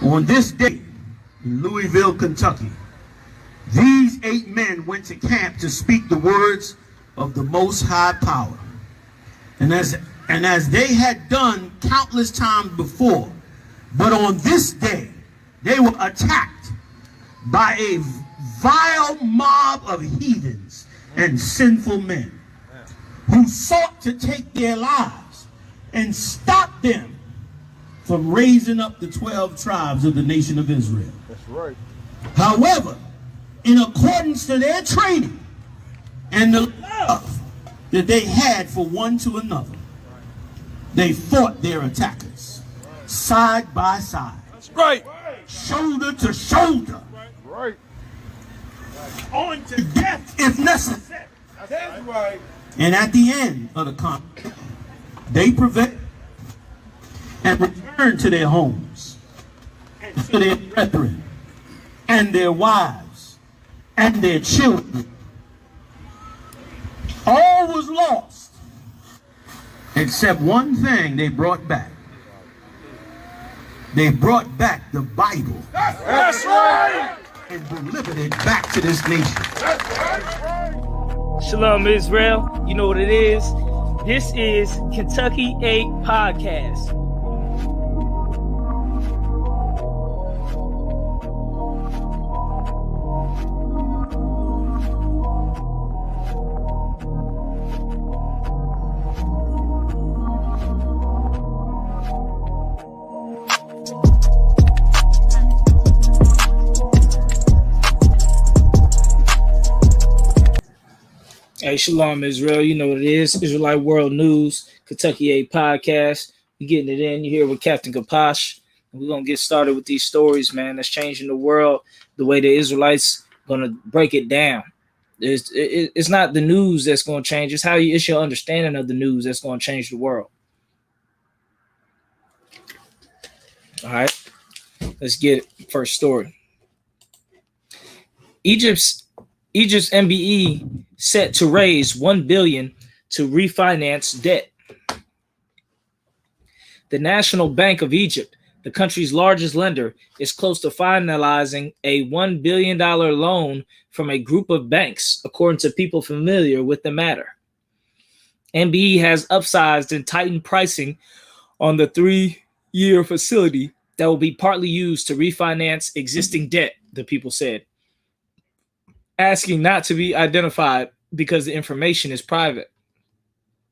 On this day in Louisville, Kentucky, these 8 men went to camp to speak the words of the Most High Power. And as they had done countless times before, but on this day, they were attacked by a vile mob of heathens and sinful men who sought to take their lives and stop them from raising up the 12 tribes of the nation of Israel. That's right. However, in accordance to their training and the love that they had for one to another, they fought their attackers side by side. That's right. Shoulder to shoulder. Right. On to death if necessary. That's right. And at the end of the conflict, they prevailed and returned to their homes and to their brethren and their wives and their children. All was lost except one thing they brought back. They brought back the Bible. That's right. And delivered it back to this nation. Shalom, Israel. You know what it is. This is Kentucky 8 Podcast. Hey, Shalom, Israel. You know what it is. Israelite World News, Kentucky 8 Podcast. We're getting it in. You're here with Captain Kapash. And we're going to get started with these stories, man, that's changing the world, the way the Israelites going to break it down. It's not the news that's going to change. It's your understanding of the news that's going to change the world. All right. Let's get it. First story. Egypt's MBE set to raise $1 billion to refinance debt. The National Bank of Egypt, the country's largest lender, is close to finalizing a $1 billion loan from a group of banks, according to people familiar with the matter. MBE has upsized and tightened pricing on the 3-year facility that will be partly used to refinance existing debt, the people said, asking not to be identified because the information is private.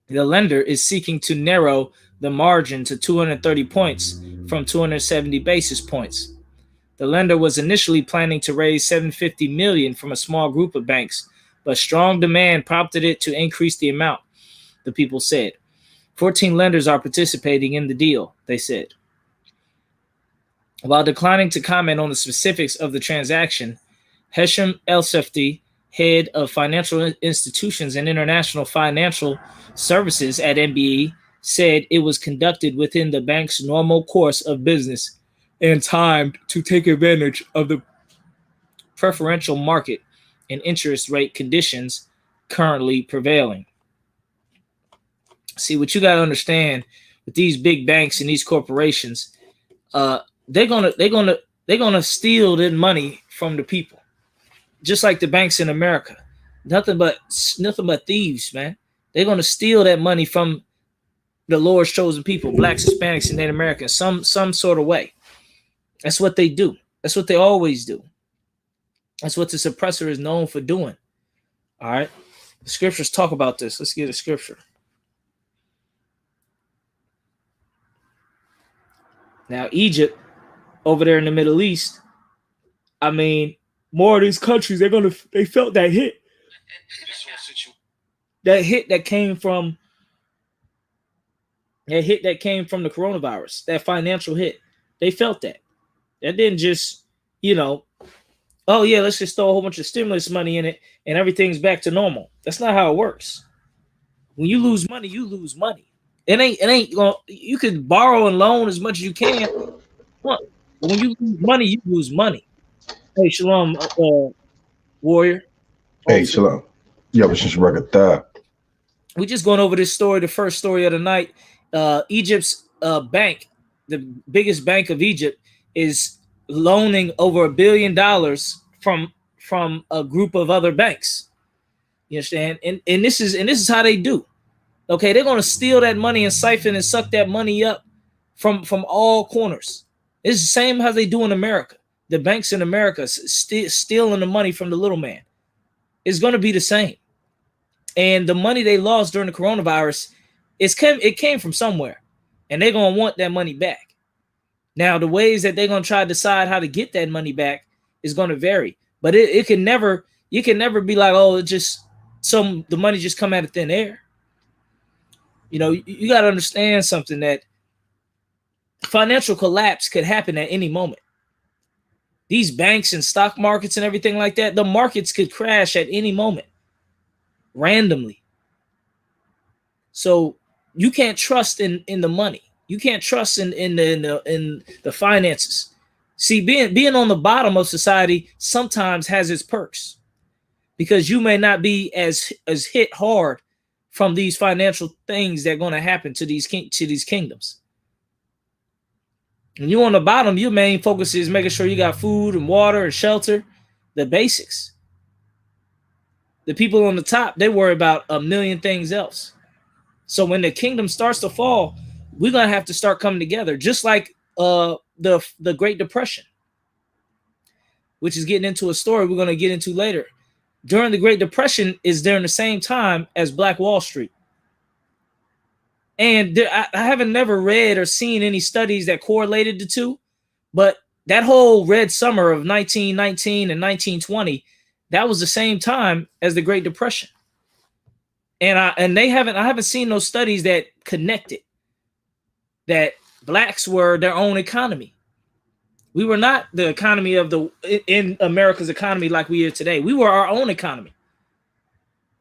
The lender is seeking to narrow the margin to 230 points from 270 basis points. The lender was initially planning to raise $750 million from a small group of banks, but strong demand prompted it to increase the amount, the people said. 14 lenders are participating in the deal, they said. While declining to comment on the specifics of the transaction, Hesham El-Sefti, head of financial institutions and international financial services at MBE, said it was conducted within the bank's normal course of business and timed to take advantage of the preferential market and interest rate conditions currently prevailing. See, what you got to understand with these big banks and these corporations, they're gonna steal their money from the people. Just like the banks in America, nothing but thieves, man. They're gonna steal that money from the Lord's chosen people, blacks, Hispanics, and Native Americans, some sort of way. That's what they do. That's what they always do. That's what the suppressor is known for doing. All right, the scriptures talk about this. Let's get a scripture. Now, Egypt, over there in the Middle East, I mean, more of these countries, they felt that hit. That hit that came from the coronavirus, that financial hit. They felt that. That didn't just, oh yeah, let's just throw a whole bunch of stimulus money in it and everything's back to normal. That's not how it works. When you lose money, you lose money. It ain't you can borrow and loan as much as you can. But when you lose money, you lose money. Hey, Shalom, Warrior. Hey, Shalom. Yeah, but since we're just going over this story, the first story of the night. Egypt's bank, the biggest bank of Egypt, is loaning over $1 billion from a group of other banks. You understand? And this is how they do. Okay, they're gonna steal that money and siphon and suck that money up from all corners. It's the same as they do in America. The banks in America stealing the money from the little man. It's gonna be the same. And the money they lost during the coronavirus, it came from somewhere, and they're gonna want that money back. Now, the ways that they're gonna try to decide how to get that money back is gonna vary, but it can never, you can never be like, oh, it just the money just come out of thin air. You know, you got to understand something, that financial collapse could happen at any moment. These banks and stock markets and everything like that, the markets could crash at any moment, randomly. So you can't trust in the money. You can't trust in the finances. See, being on the bottom of society sometimes has its perks, because you may not be as hit hard from these financial things that are going to happen to these kingdoms. When you're on the bottom, your main focus is making sure you got food and water and shelter, the basics. The people on the top, they worry about a million things else. So when the kingdom starts to fall, we're going to have to start coming together, just like the Great Depression, which is getting into a story we're going to get into later. During the Great Depression is during the same time as Black Wall Street. And I haven't never read or seen any studies that correlated the two, but that whole red summer of 1919 and 1920, that was the same time as the Great Depression. And I haven't seen those studies that connected that blacks were their own economy. We were not the economy in America's economy like we are today. We were our own economy.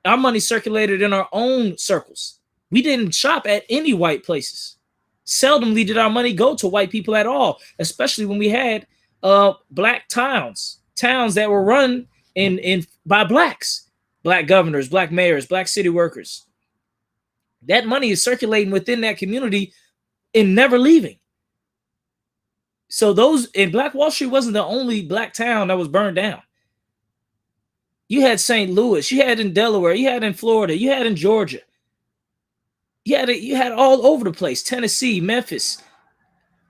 Our money circulated in our own circles. We didn't shop at any white places. Seldomly did our money go to white people at all, especially when we had black towns that were run by blacks, black governors, black mayors, black city workers. That money is circulating within that community and never leaving. So Black Wall Street wasn't the only black town that was burned down. You had St. Louis, you had in Delaware, you had in Florida, you had in Georgia. You had all over the place, Tennessee, Memphis.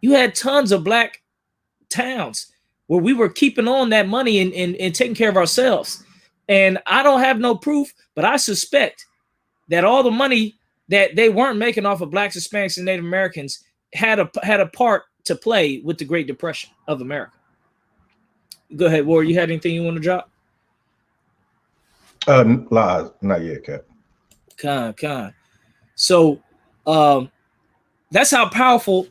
You had tons of black towns where we were keeping on that money and taking care of ourselves. And I don't have no proof, but I suspect that all the money that they weren't making off of blacks, Hispanics, and Native Americans had a part to play with the Great Depression of America. Go ahead, War. You had anything you want to drop? Lies, not yet, Cap. Con. So, that's how powerful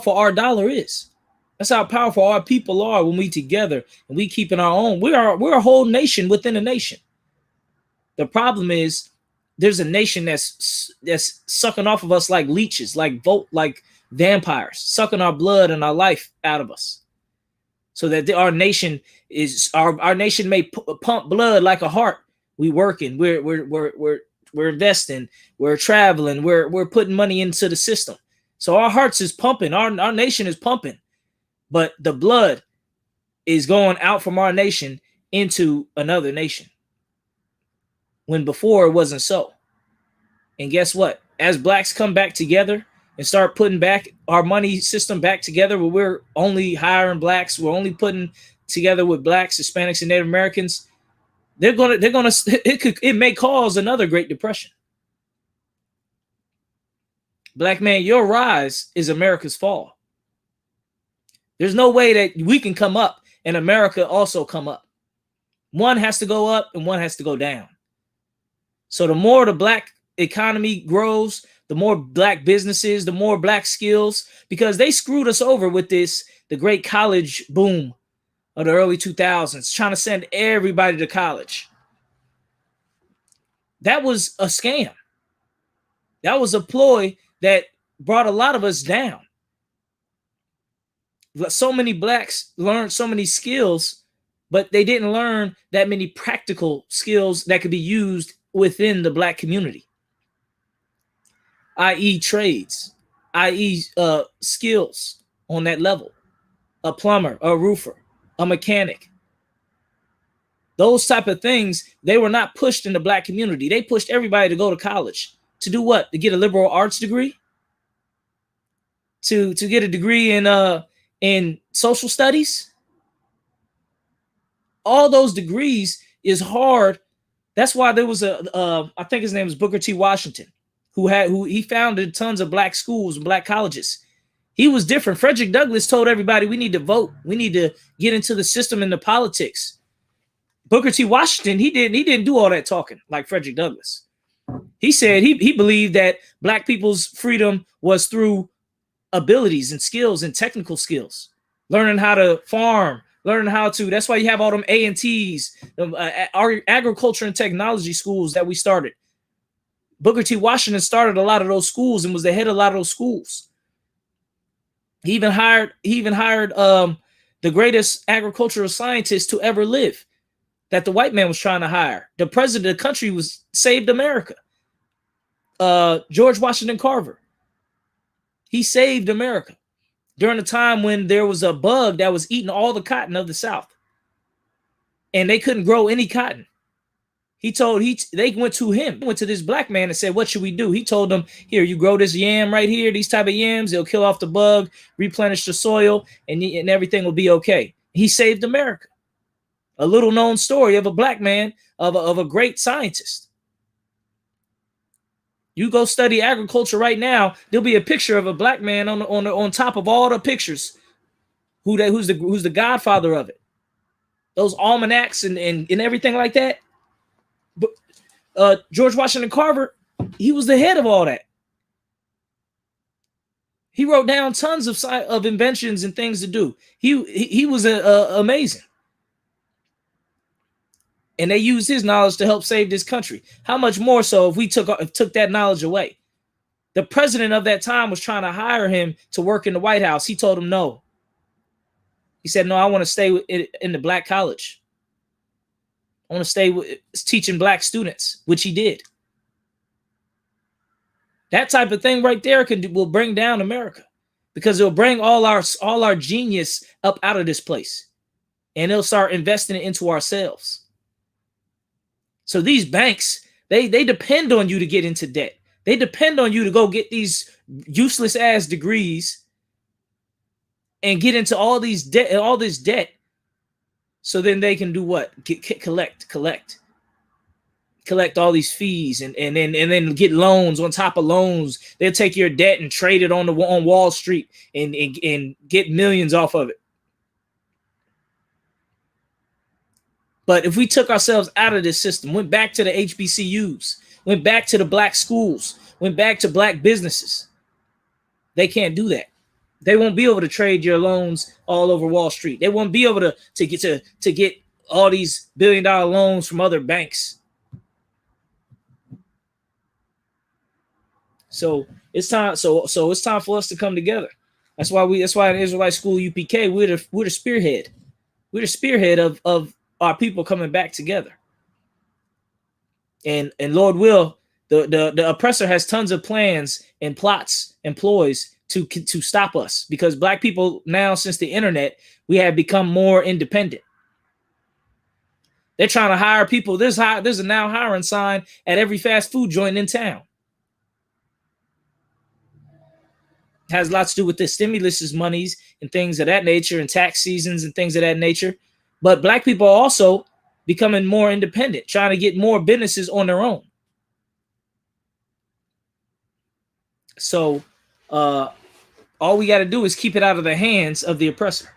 our dollar is. That's how powerful our people are when we together and we keeping our own. We're a whole nation within a nation. The problem is there's a nation that's sucking off of us like leeches, like vampires, sucking our blood and our life out of us, so that our nation may pump blood like a heart. We working, we're investing, we're traveling, we're putting money into the system. So our hearts is pumping, our nation is pumping, but the blood is going out from our nation into another nation, when before it wasn't so. And guess what? As blacks come back together and start putting back our money system back together, where we're only hiring blacks, we're only putting together with blacks, Hispanics, and Native Americans, it may cause another Great Depression. Black man, your rise is America's fall. There's no way that we can come up and America also come up. One has to go up and one has to go down. So the more the black economy grows, the more black businesses, the more black skills, because they screwed us over with the great college boom of the early 2000s, trying to send everybody to college. That was a scam. That was a ploy that brought a lot of us down. So many blacks learned so many skills, but they didn't learn that many practical skills that could be used within the black community, i.e. trades, i.e. skills on that level a plumber, a roofer, a mechanic. Those type of things, they were not pushed in the black community. They pushed everybody to go to college. To do what? To get a liberal arts degree? To get a degree in social studies? All those degrees is hard. That's why there was I think his name was Booker T. Washington, who he founded tons of black schools and black colleges. He was different. Frederick Douglass told everybody we need to vote. We need to get into the system and the politics. Booker T. Washington, he didn't do all that talking like Frederick Douglass. He said he believed that black people's freedom was through abilities and skills and technical skills, learning how to farm, learning how to. That's why you have all them A&Ts, our agriculture and technology schools that we started. Booker T. Washington started a lot of those schools and was the head of a lot of those schools. He even hired the greatest agricultural scientist to ever live, that the white man was trying to hire. The president of the country saved America. George Washington Carver. He saved America during a time when there was a bug that was eating all the cotton of the South, and they couldn't grow any cotton. They went to this black man and said, "What should we do?" He told them, "Here, you grow this yam right here. These type of yams, it'll kill off the bug, replenish the soil, and everything will be okay." He saved America. A little known story of a black man, of a great scientist. You go study agriculture right now, there'll be a picture of a black man on top of all the pictures. Who's the godfather of it? Those almanacs and everything like that. But George Washington Carver, he was the head of all that. He wrote down tons of inventions and things to do. He was amazing. And they used his knowledge to help save this country. How much more so if we took that knowledge away? The president of that time was trying to hire him to work in the White House. He told him no. He said, "No, I want to stay in the black college. I want to stay teaching black students," which he did. That type of thing right there will bring down America, because it'll bring all our genius up out of this place, and it'll start investing it into ourselves. So these banks, they depend on you to get into debt. They depend on you to go get these useless ass degrees and get into all this debt. So then they can do what? Collect all these fees and then get loans on top of loans. They'll take your debt and trade it on Wall Street and get millions off of it. But if we took ourselves out of this system, went back to the HBCUs, went back to the black schools, went back to black businesses, they can't do that. They won't be able to trade your loans all over Wall Street. They won't be able to get all these billion-dollar loans from other banks. So it's time. So it's time for us to come together. That's why in Israelite School UPK we're the spearhead. We're the spearhead of our people coming back together. And Lord will, the oppressor has tons of plans and plots and ploys to stop us, because black people now, since the internet, we have become more independent. They're trying to hire people. There's a now hiring sign at every fast food joint in town. Has lots to do with the stimulus monies and things of that nature, and tax seasons and things of that nature. But black people are also becoming more independent, trying to get more businesses on their own. So all we got to do is keep it out of the hands of the oppressor.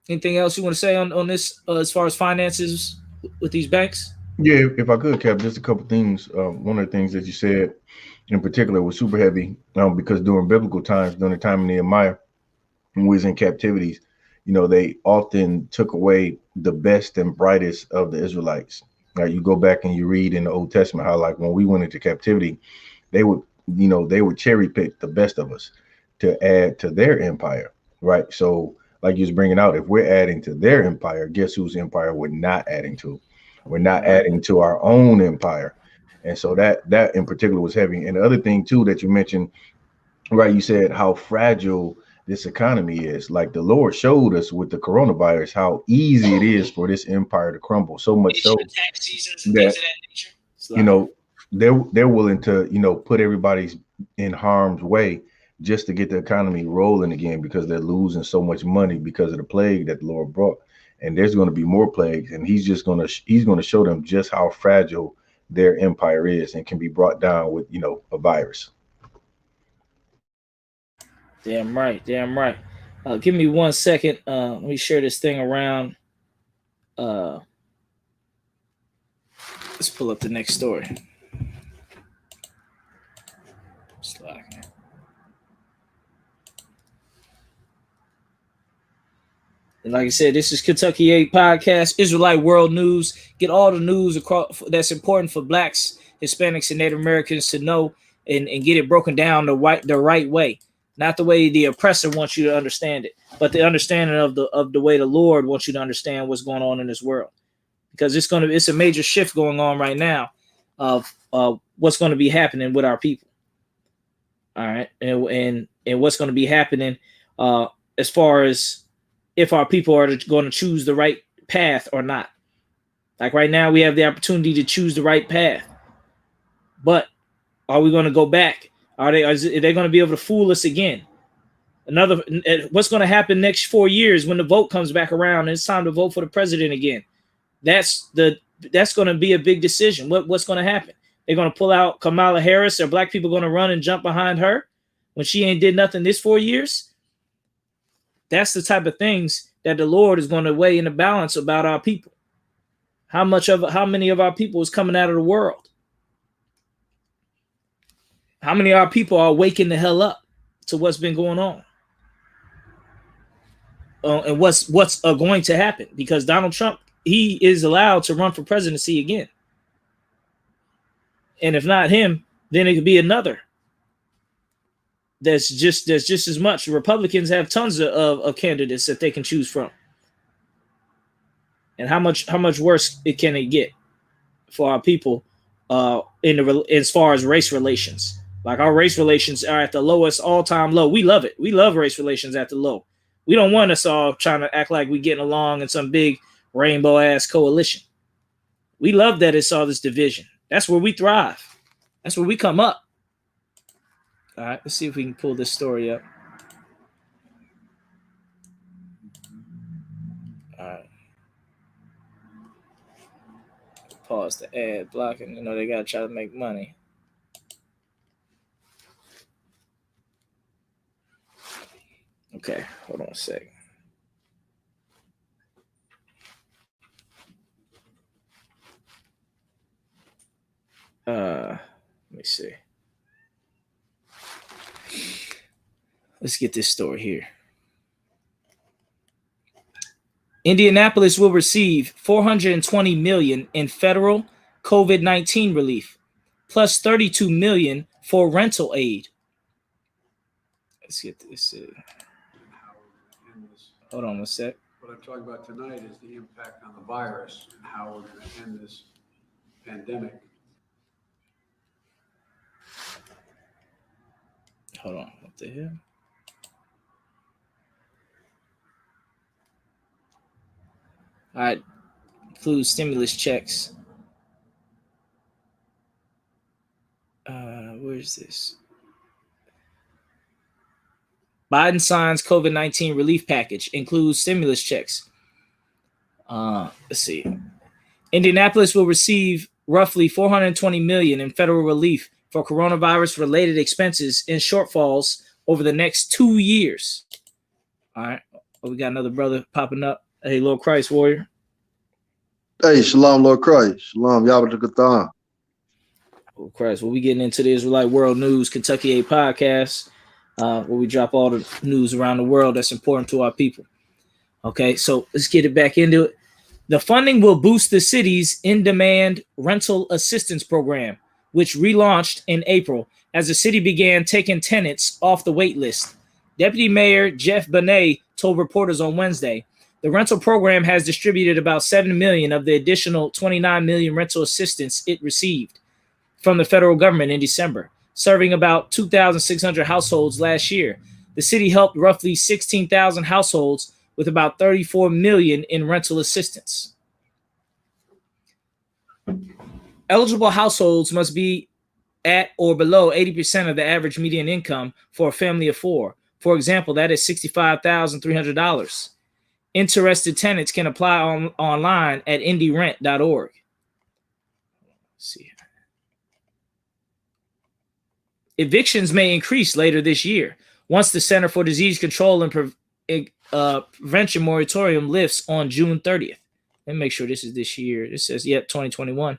Anything else you want to say on this as far as finances with these banks? Yeah, if I could, Cap, just a couple things. One of the things that you said in particular was super heavy, because during biblical times, during the time of Nehemiah, when we was in captivities, they often took away the best and brightest of the Israelites. Now, you go back and you read in the Old Testament how, like, when we went into captivity, they would cherry pick the best of us to add to their empire, right? So, like you was bringing out, if we're adding to their empire, guess whose empire we're not adding to? We're not adding to our own empire. And so that in particular was heavy. And the other thing, too, that you mentioned, right, you said how fragile this economy is. Like the Lord showed us with the coronavirus how easy it is for this empire to crumble. So much so that you know they're willing to put everybody's in harm's way just to get the economy rolling again, because they're losing so much money because of the plague that the Lord brought. And there's going to be more plagues, and he's going to show them just how fragile their empire is and can be brought down with a virus. Damn right. Give me 1 second. Let me share this thing around. Let's pull up the next story. Slack. And like I said, this is Kentucky 8 Podcast, Israelite World News. Get all the news across that's important for Blacks, Hispanics, and Native Americans to know, and get it broken down the right way. Not the way the oppressor wants you to understand it, but the understanding of the way the Lord wants you to understand what's going on in this world. Because it's a major shift going on right now of what's going to be happening with our people. All right. And what's going to be happening as far as if our people are going to choose the right path or not. Like right now, we have the opportunity to choose the right path. But are we going to go back? Are they going to be able to fool us again? What's going to happen next 4 years when the vote comes back around and it's time to vote for the president again? That's going to be a big decision. What's going to happen? They're going to pull out Kamala Harris. Are black people going to run and jump behind her when she ain't did nothing this 4 years? That's the type of things that the Lord is going to weigh in the balance about our people. How many of our people is coming out of the world? How many of our people are waking the hell up to what's been going on? And what's going to happen? Because Donald Trump, he is allowed to run for presidency again. And if not him, then it could be another. That's just as much. Republicans have tons of candidates that they can choose from. And how much worse can it get for our people as far as race relations? Like our race relations are at the lowest all-time low. We love it. We love race relations at the low. We don't want us all trying to act like we're getting along in some big rainbow-ass coalition. We love that it's all this division. That's where we thrive. That's where we come up. All right, let's see if we can pull this story up. All right. Pause the ad blocking. They got to try to make money. Okay, hold on a second. Let me see. Let's get this story here. Indianapolis will receive $420 million in federal COVID-19 relief, plus $32 million for rental aid. Let's get this. Hold on 1 sec. What I'm talking about tonight is the impact on the virus and how we're going to end this pandemic. Hold on. What the hell? All right. Include stimulus checks. Where's this? Biden signs COVID-19 relief package, includes stimulus checks. Let's see. Indianapolis will receive roughly $420 million in federal relief for coronavirus-related expenses and shortfalls over the next 2 years. All right. Oh, we got another brother popping up. Hey, Lord Christ warrior. Hey, shalom, Lord Christ. Shalom, Yahweh Shukatan. Lord Christ. We'll be getting into the Israelite World News, Kentucky 8 Podcast, where we drop all the news around the world that's important to our people. Okay, so let's get it back into it. The funding will boost the city's in-demand rental assistance program, which relaunched in April as the city began taking tenants off the wait list. Deputy Mayor Jeff Bonet told reporters on Wednesday, the rental program has distributed about $7 million of the additional $29 million rental assistance it received from the federal government in December, serving about 2,600 households last year. The city helped roughly 16,000 households with about 34 million in rental assistance. Eligible households must be at or below 80% of the average median income for a family of four. For example, that is $65,300. Interested tenants can apply online at indyrent.org. Let's see. Evictions may increase later this year once the Center for Disease Control and Prevention moratorium lifts on June 30th. Let me make sure this is this year. This says, 2021.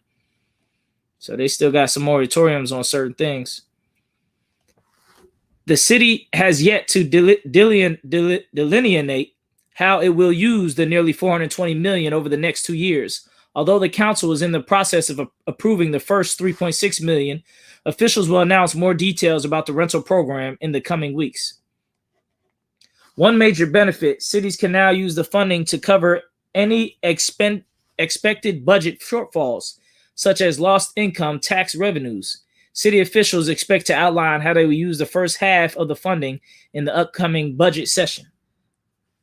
So they still got some moratoriums on certain things. The city has yet to delineate how it will use the nearly $420 million over the next 2 years. Although the council is in the process of approving the first $3.6 million, officials will announce more details about the rental program in the coming weeks. One major benefit, cities can now use the funding to cover any expected budget shortfalls, such as lost income tax revenues. City officials expect to outline how they will use the first half of the funding in the upcoming budget session.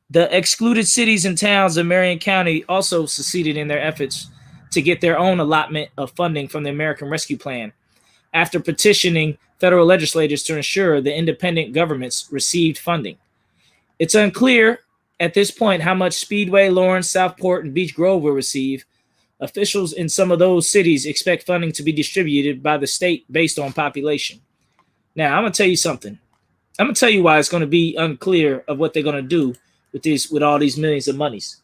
The excluded cities and towns of Marion County also succeeded in their efforts to get their own allotment of funding from the American Rescue Plan, after petitioning federal legislators to ensure the independent governments received funding. It's unclear at this point how much Speedway, Lawrence, Southport, and Beech Grove will receive. Officials in some of those cities expect funding to be distributed by the state based on population. Now, I'm going to tell you something. I'm going to tell you why it's going to be unclear of what they're going to do with all these millions of monies.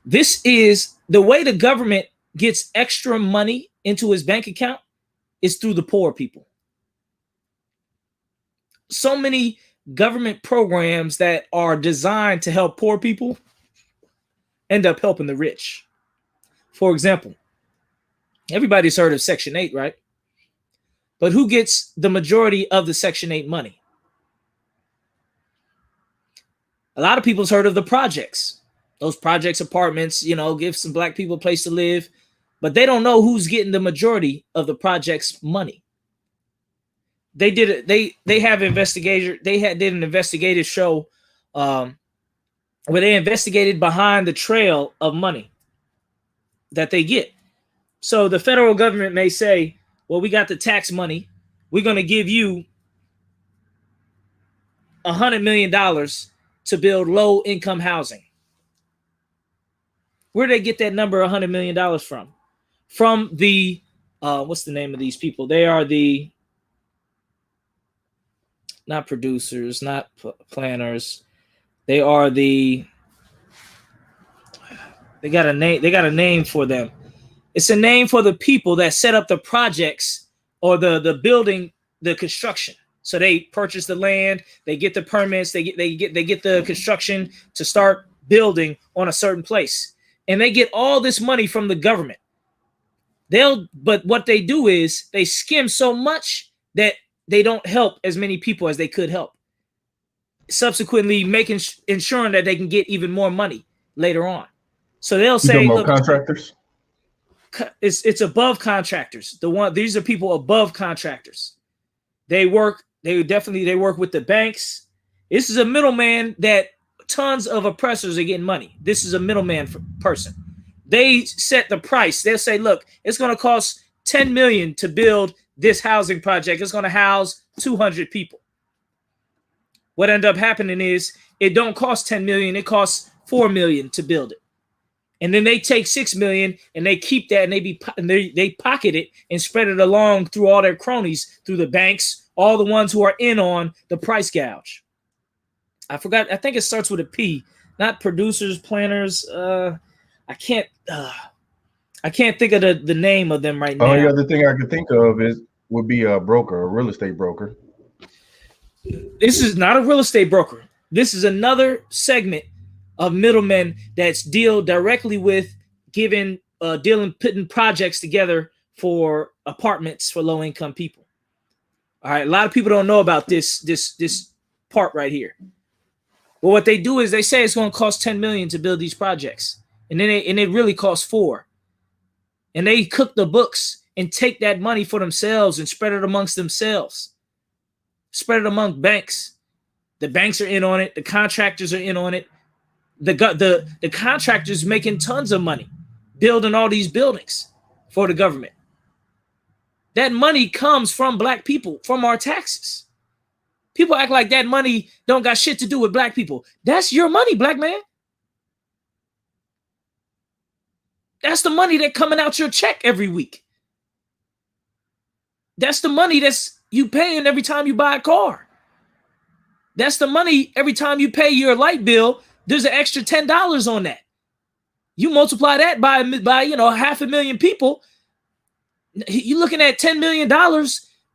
This is the way the government gets extra money into his bank account is through the poor people. So many government programs that are designed to help poor people end up helping the rich. For example, everybody's heard of Section 8, right? But who gets the majority of the Section 8 money? A lot of people's heard of the projects. Those projects apartments, give some black people a place to live, but they don't know who's getting the majority of the project's money. They did it. They have investigator. Did an investigative show where they investigated behind the trail of money that they get. So the federal government may say, well, we got the tax money. We're going to give you $100 million to build low income housing. Where did they get that number $100 million from? From the, what's the name of these people? They are the, not producers, not planners. They are they got a name for them. It's a name for the people that set up the projects or the building, the construction. So they purchase the land, they get the permits, they get the construction to start building on a certain place. And they get all this money from the government. But what they do is they skim so much that they don't help as many people as they could help. Subsequently ensuring that they can get even more money later on. So they'll say, look, contractors. It's above contractors. These are people above contractors. They work with the banks. This is a middleman that tons of oppressors are getting money. This is a middleman person. They set the price. They'll say, look, it's going to cost $10 million to build this housing project. It's going to house 200 people. What ended up happening is it don't cost $10 million. It costs $4 million to build it. And then they take $6 million and they keep that and they pocket it and spread it along through all their cronies, through the banks, all the ones who are in on the price gouge. I forgot. I think it starts with a P, not producers, planners. I can't think of the name of them right now. Only other thing I could think of would be a broker, a real estate broker. This is not a real estate broker. This is another segment of middlemen that's deal directly with putting projects together for apartments for low income people. All right, a lot of people don't know about this part right here. But what they do is they say it's going to cost $10 million to build these projects, and then it really costs $4 million. And they cook the books and take that money for themselves and spread it amongst themselves. Spread it among banks. The banks are in on it. The contractors are in on it. The contractors making tons of money building all these buildings for the government. That money comes from black people, from our taxes. People act like that money don't got shit to do with black people. That's your money, black man. That's the money that's coming out your check every week. That's the money that's you paying every time you buy a car. That's the money every time you pay your light bill. There's an extra $10 on that. You multiply that by 500,000 people. You're looking at $10 million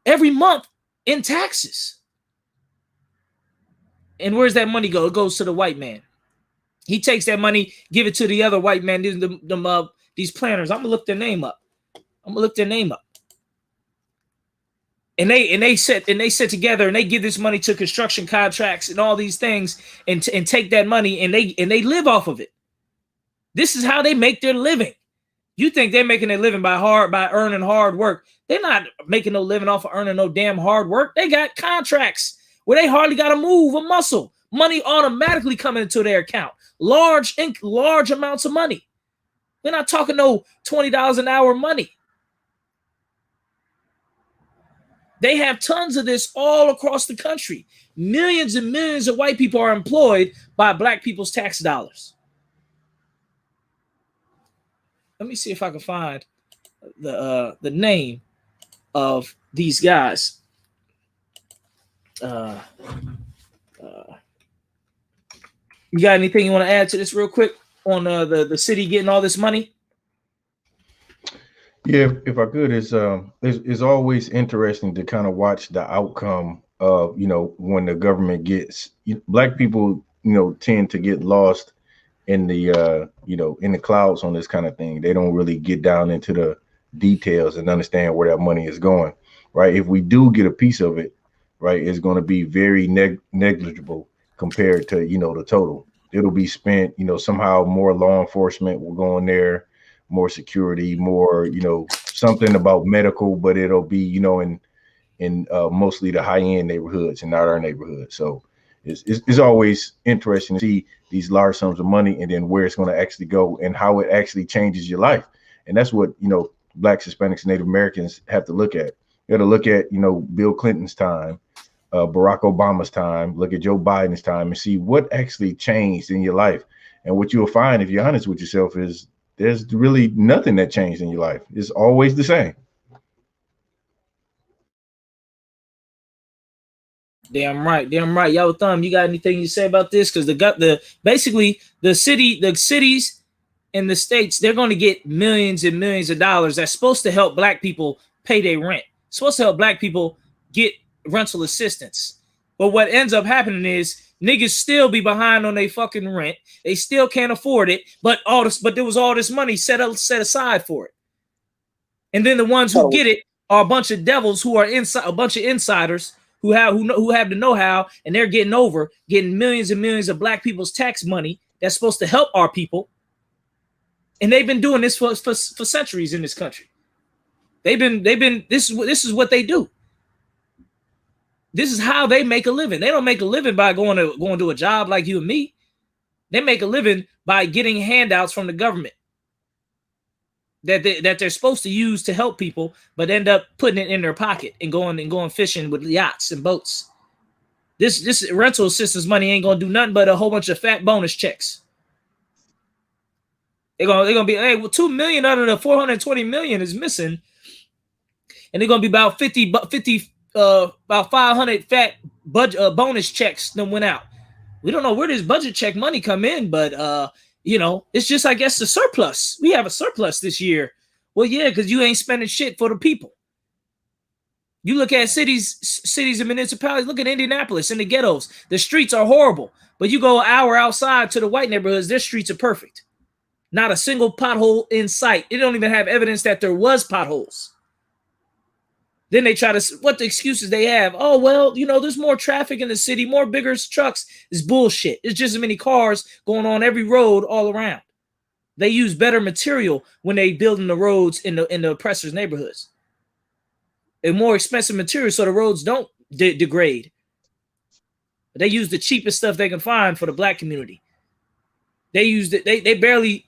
every month in taxes. And where's that money go? It goes to the white man. He takes that money, give it to the other white man. These planners. I'm gonna look their name up. And they sit together and they give this money to construction contracts and all these things and take that money and they live off of it. This is how they make their living. You think they're making their living by earning hard work? They're not making no living off of earning no damn hard work. They got contracts where they hardly got to move a muscle. Money automatically coming into their account. Large amounts of money. We're not talking no $20 an hour money. They have tons of this all across the country. Millions and millions of white people are employed by black people's tax dollars. Let me see if I can find the name of these guys. You got anything you want to add to this real quick on the city getting all this money? Yeah, if I could, it's always interesting to kind of watch the outcome of, when the government gets black people, tend to get lost in the in the clouds on this kind of thing. They don't really get down into the details and understand where that money is going, right? If we do get a piece of it, right, it's going to be very negligible compared to the total. It'll be spent, somehow more law enforcement will go in there, more security, more something about medical, but it'll be in mostly the high end neighborhoods and not our neighborhood. So it's always interesting to see these large sums of money and then where it's going to actually go and how it actually changes your life. And that's what Blacks, Hispanics, Native Americans have to look at. You got to look at Bill Clinton's time, Barack Obama's time, look at Joe Biden's time, and see what actually changed in your life. And what you'll find, if you're honest with yourself, is there's really nothing that changed in your life. It's always the same. Damn right. Yo, Thumb, you got anything you say about this? Because basically the cities in the states, they're going to get millions and millions of dollars that's supposed to help black people pay their rent. It's supposed to help black people get rental assistance. But what ends up happening is niggas still be behind on their fucking rent. They still can't afford it, but there was all this money set aside for it. And then the ones who get it are a bunch of devils who are a bunch of insiders who have the know-how, and they're getting millions and millions of black people's tax money that's supposed to help our people. And they've been doing this for centuries in this country. This is what they do. This is how they make a living. They don't make a living by going to a job like you and me. They make a living by getting handouts from the government that they're supposed to use to help people, but end up putting it in their pocket and going fishing with yachts and boats. This rental assistance money ain't gonna do nothing but a whole bunch of fat bonus checks. They're gonna be, hey, well, 2 million out of the 420 million is missing, and they're gonna be about 500 fat budget bonus checks that went out. We don't know where this budget check money come in, but it's just, I guess, the surplus. We have a surplus this year. Well, yeah, because you ain't spending shit for the people. You look at cities and municipalities. Look at Indianapolis and the ghettos. The streets are horrible, but you go an hour outside to the white neighborhoods, their streets are perfect. Not a single pothole in sight. They don't even have evidence that there was potholes. Then they try to, what the excuses they have? Oh, well, there's more traffic in the city, more bigger trucks. It's bullshit. It's just as many cars going on every road all around. They use better material when they building the roads in the oppressors' neighborhoods. And more expensive material so the roads don't degrade. They use the cheapest stuff they can find for the black community. They use it. They barely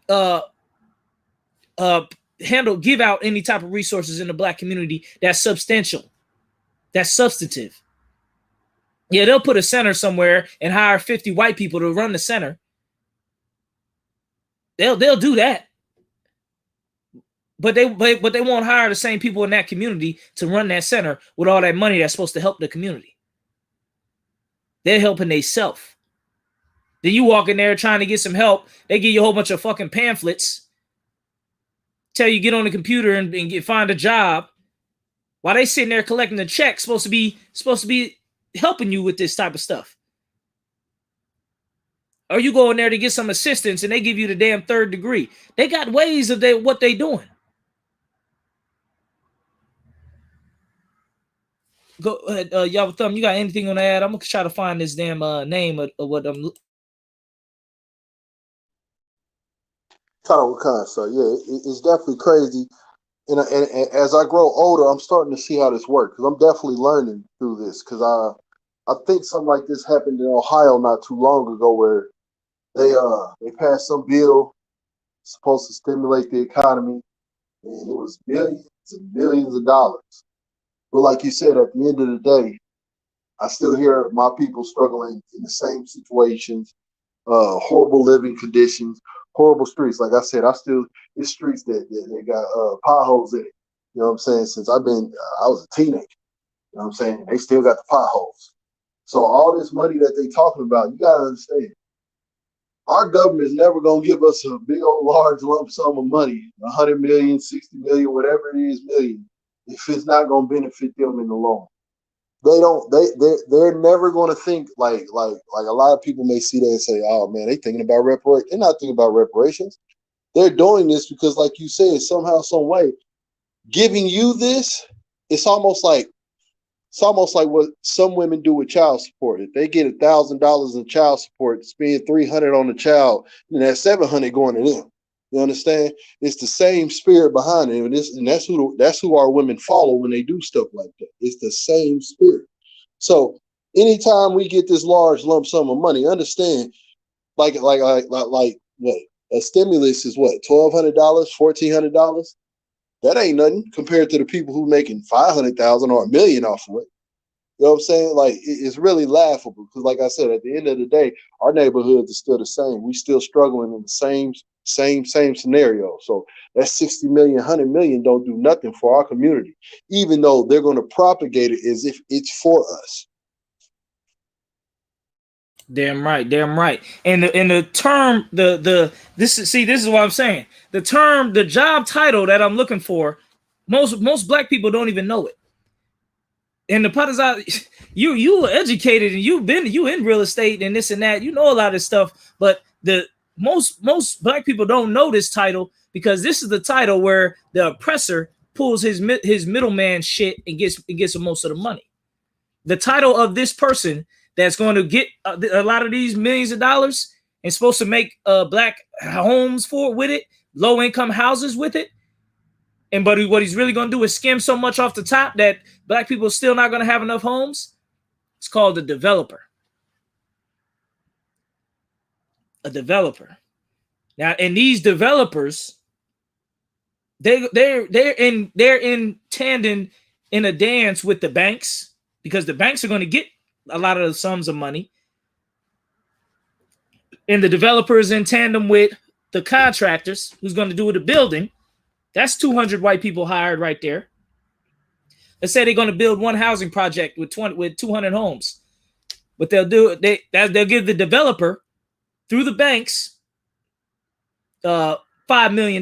give out any type of resources in the black community that's substantial, that's substantive. Yeah, they'll put a center somewhere and hire 50 white people to run the center. They'll do that. But they won't hire the same people in that community to run that center with all that money that's supposed to help the community. They're helping themselves. Then you walk in there trying to get some help. They give you a whole bunch of fucking pamphlets. Tell you get on the computer and find a job. While they sitting there collecting the check, supposed to be helping you with this type of stuff. Or you go in there to get some assistance and they give you the damn third degree. They got ways of what they doing. Go ahead, y'all. Thumb, you got anything on that? I'm gonna try to find this damn name of what I'm. So yeah, it's definitely crazy. And as I grow older, I'm starting to see how this works because I'm definitely learning through this. Because I think something like this happened in Ohio not too long ago, where they passed some bill supposed to stimulate the economy, and it was millions and millions of dollars. But like you said, at the end of the day, I still hear my people struggling in the same situations, horrible living conditions, horrible streets. Like I said, it's streets that got potholes in it. You know what I'm saying? Since I was a teenager. You know what I'm saying? They still got the potholes. So all this money that they talking about, you gotta understand, our government is never gonna give us a big old large lump sum of money, 100 million, 60 million, whatever it is, million, if it's not gonna benefit them in the long. They're never gonna think like a lot of people may see that and say, oh man, they thinking about reparations. They're not thinking about reparations. They're doing this because, like you said, somehow, some way, giving you this, it's almost like what some women do with child support. If they get $1,000 in child support, spend $300 on the child, and that's $700 going to them. You understand? It's the same spirit behind it, and that's who our women follow when they do stuff like that. It's the same spirit. So anytime we get this large lump sum of money, understand, like what a stimulus is, what, $1,200, $1,400. That ain't nothing compared to the people who making $500,000 or $1 million off of it. You know what I'm saying? Like, it's really laughable because, like I said, at the end of the day, our neighborhoods are still the same. We still struggling in the same scenario. So that 60 million, 100 million don't do nothing for our community, even though they're going to propagate it as if it's for us. Damn right. And the term, this is what I'm saying. The term, the job title that I'm looking for, most black people don't even know it. And the part is out, you were educated and you in real estate and this and that. You know a lot of this stuff, but the most black people don't know this title because this is the title where the oppressor pulls his middleman shit and gets most of the money. The title of this person that's going to get a lot of these millions of dollars and supposed to make black homes with it, low income houses with it. But what he's really going to do is skim so much off the top that black people are still not going to have enough homes. It's called a developer. A developer. Now, and these developers, they're in tandem in a dance with the banks because the banks are going to get a lot of the sums of money. And the developers in tandem with the contractors who's going to do the building. That's 200 white people hired right there. Let's say they're going to build one housing project with 200 homes. What they'll do, they'll give the developer through the banks $5 million.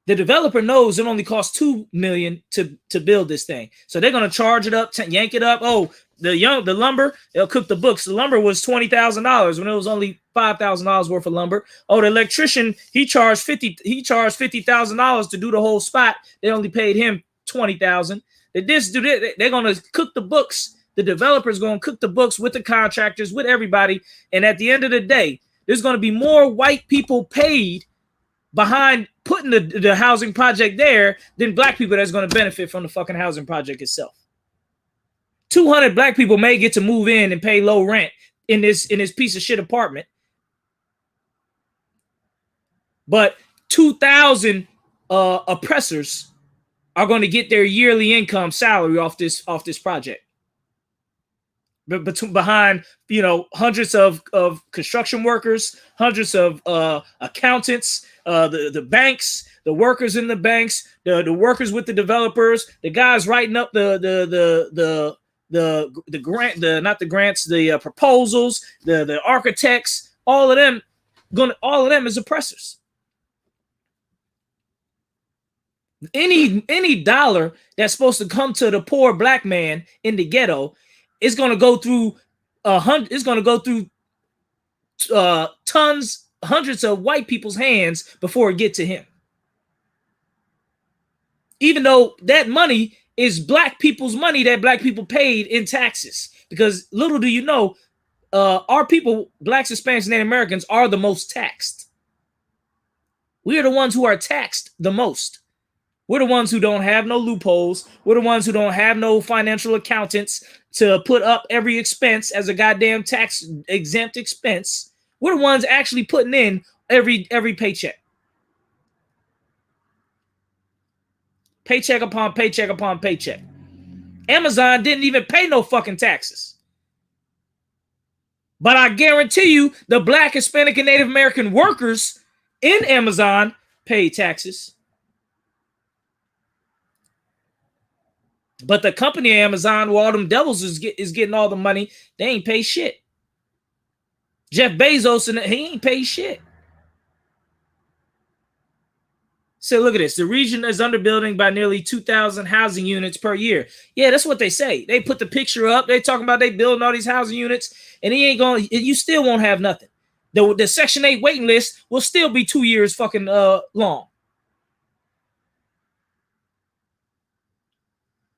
The developer knows it only costs $2 million to build this thing. So they're going to charge it up, yank it up. Oh, the lumber, they'll cook the books. The lumber was $20,000 when it was only $5,000 worth of lumber. Oh, the electrician, he charged $50,000 to do the whole spot. They only paid him $20,000. They're going to cook the books. The developer's going to cook the books with the contractors, with everybody. And at the end of the day, there's going to be more white people paid behind putting the housing project there than black people that's going to benefit from the fucking housing project itself. 200 black people may get to move in and pay low rent in this piece of shit apartment, but 2,000 oppressors are going to get their yearly income salary off this project. Behind, you know, hundreds of construction workers, hundreds of accountants, the banks, the workers in the banks, the workers with the developers, the guys writing up the grant, not the grants, the proposals, the architects, all of them is oppressors. Any dollar that's supposed to come to the poor black man in the ghetto is going to go through hundreds of white people's hands before it get to him. Even though that money is black people's money that black people paid in taxes, because little do you know, our people, blacks, Hispanics, and Native Americans, are the most taxed. We are the ones who are taxed the most. We're the ones who don't have no loopholes. We're the ones who don't have no financial accountants to put up every expense as a goddamn tax exempt expense. We're the ones actually putting in every paycheck. Paycheck upon paycheck upon paycheck. Amazon didn't even pay no fucking taxes. But I guarantee you the black, Hispanic, and Native American workers in Amazon pay taxes. But the company Amazon, where all them devils is getting all the money, they ain't pay shit. Jeff Bezos, he ain't pay shit. So look at this. The region is underbuilding by nearly 2,000 housing units per year. Yeah, that's what they say. They put the picture up. They talking about they building all these housing units, and you still won't have nothing. The Section 8 waiting list will still be 2 years fucking long.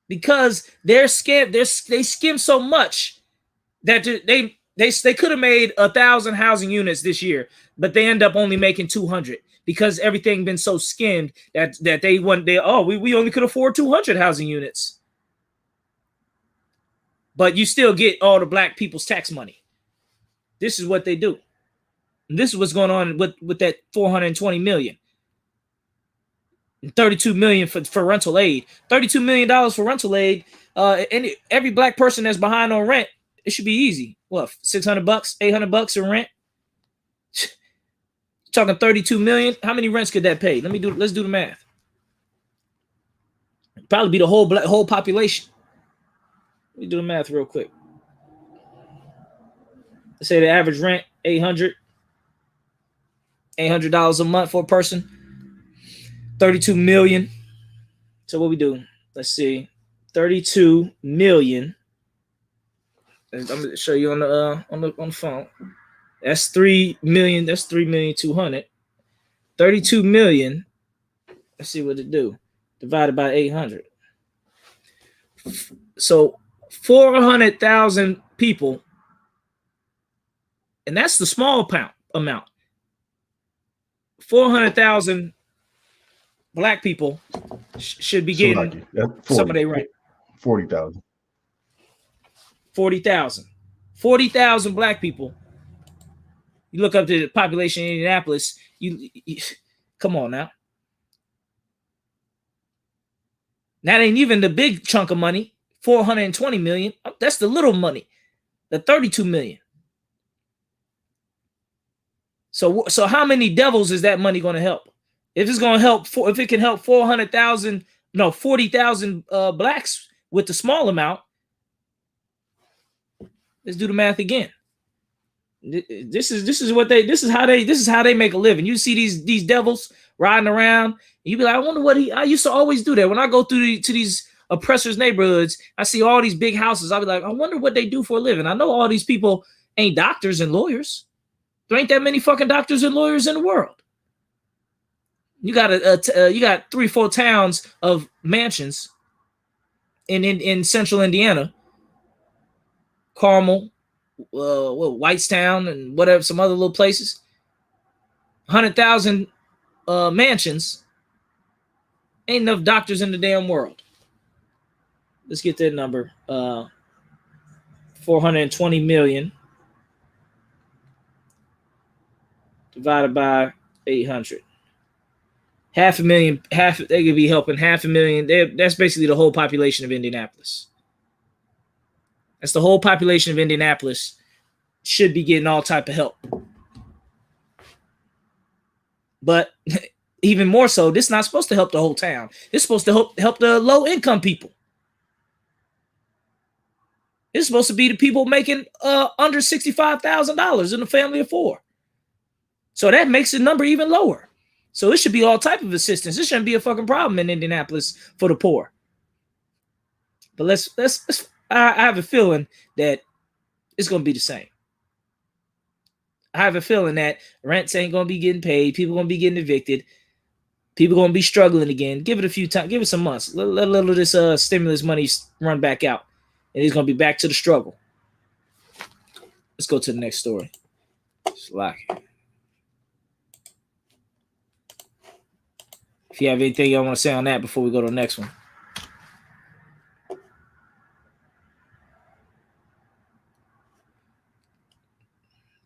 Because they skim so much that they could have made 1,000 housing units this year, but they end up only making 200 because everything been so skimmed that we only could afford 200 housing units. But you still get all the black people's tax money. This is what they do. And this is what's going on with that 420 million. 32 million for rental aid. $32 million for rental aid. And every black person that's behind on rent, it should be easy. What, $600, $800 in rent? Talking 32 million. How many rents could that pay? Let's do the math. Probably be the whole population. Let me do the math real quick. Let's say the average rent $800 a month for a person. 32 million. So what we do? Let's see. 32 million. I'm gonna show you on the phone. That's 3 million. That's 3,200,000. 32 million. Let's see what it do. Divided by 800. So 400,000 people, and that's the small amount. 400,000 black people should be getting some of their rent. 40,000. 40,000. 40,000 black people. You look up the population in Indianapolis, you come on now. That ain't even the big chunk of money. 420 million. That's the little money. The 32 million. So how many devils is that money going to help? If it's going to help, if it can help 40,000 blacks with the small amount, let's do the math again. This is how they make a living. You see these devils riding around, and you be like, I wonder what I used to always do that when I go through to these oppressors' neighborhoods. I see all these big houses. I'll be like, I wonder what they do for a living. I know all these people ain't doctors and lawyers. There ain't that many fucking doctors and lawyers in the world. You got you got 3-4 towns of mansions in central Indiana, Carmel, Whitestown, and whatever, some other little places. 100,000 mansions. Ain't enough doctors in the damn world. Let's get that number. 420 million divided by 800. Half they could be helping 500,000. That's basically the whole population of Indianapolis. That's the whole population of Indianapolis should be getting all type of help. But even more so, this is not supposed to help the whole town. This is supposed to help the low-income people. It's supposed to be the people making under $65,000 in a family of four. So that makes the number even lower. So it should be all type of assistance. This shouldn't be a fucking problem in Indianapolis for the poor. But let's I have a feeling that it's going to be the same. I have a feeling that rents ain't going to be getting paid. People going to be getting evicted. People going to be struggling again. Give it a few times. Give it some months. Let a little of this stimulus money run back out. And he's going to be back to the struggle. Let's go to the next story. Slack. If you have anything y'all want to say on that before we go to the next one.